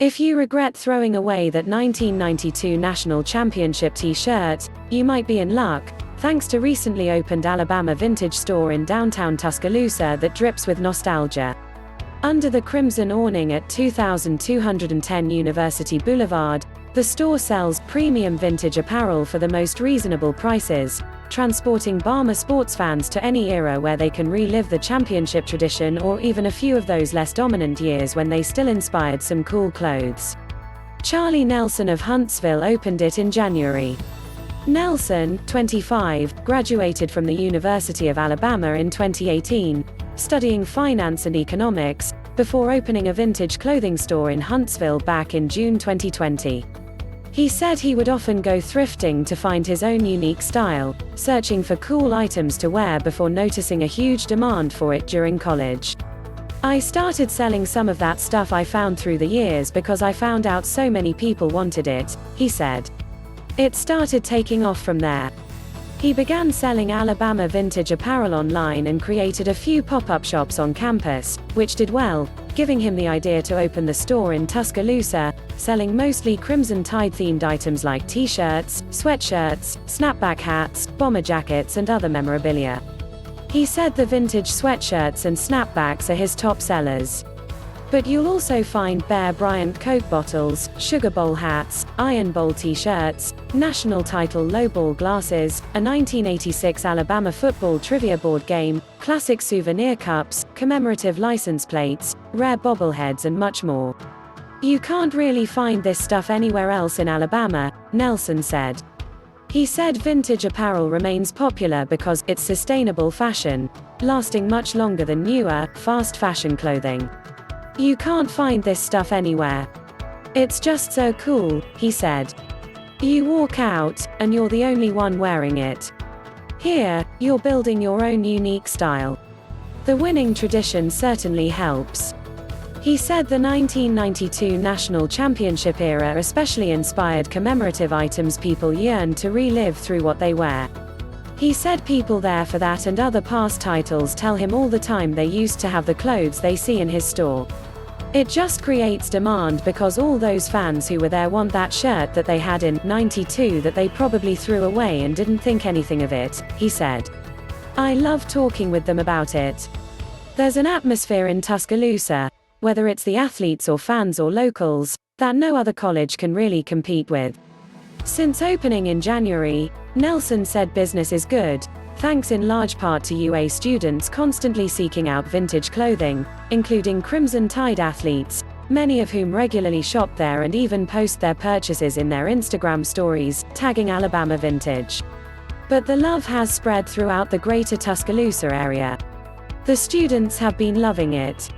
If you regret throwing away that 1992 National Championship t-shirt, you might be in luck, thanks to recently opened Alabama Vintage store in downtown Tuscaloosa that drips with nostalgia. Under the crimson awning at 2210 University Boulevard, the store sells premium vintage apparel for the most reasonable prices, transporting Bama sports fans to any era where they can relive the championship tradition or even a few of those less dominant years when they still inspired some cool clothes. Charlie Nelson of Huntsville opened it in January. Nelson, 25, graduated from the University of Alabama in 2018, studying finance and economics, before opening a vintage clothing store in Huntsville back in June 2020. He said he would often go thrifting to find his own unique style, searching for cool items to wear before noticing a huge demand for it during college. "I started selling some of that stuff I found through the years because I found out so many people wanted it," he said. It started taking off from there. He began selling Alabama vintage apparel online and created a few pop-up shops on campus, which did well, giving him the idea to open the store in Tuscaloosa, selling mostly Crimson Tide-themed items like t-shirts, sweatshirts, snapback hats, bomber jackets and other memorabilia. He said the vintage sweatshirts and snapbacks are his top sellers. But you'll also find Bear Bryant Coke bottles, Sugar Bowl hats, Iron Bowl t-shirts, national title lowball glasses, a 1986 Alabama football trivia board game, classic souvenir cups, commemorative license plates, rare bobbleheads and much more. "You can't really find this stuff anywhere else in Alabama," Nelson said. He said vintage apparel remains popular because it's sustainable fashion, lasting much longer than newer, fast fashion clothing. "You can't find this stuff anywhere. It's just so cool," he said. "You walk out, and you're the only one wearing it. Here, you're building your own unique style. The winning tradition certainly helps." He said the 1992 National Championship era especially inspired commemorative items people yearn to relive through what they wear. He said people there for that and other past titles tell him all the time they used to have the clothes they see in his store. "It just creates demand because all those fans who were there want that shirt that they had in '92 that they probably threw away and didn't think anything of it," he said. "I love talking with them about it. There's an atmosphere in Tuscaloosa, whether it's the athletes or fans or locals, that no other college can really compete with." Since opening in January, Nelson said business is good, thanks in large part to UA students constantly seeking out vintage clothing, including Crimson Tide athletes, many of whom regularly shop there and even post their purchases in their Instagram stories, tagging Alabama Vintage. But the love has spread throughout the greater Tuscaloosa area. The students have been loving it.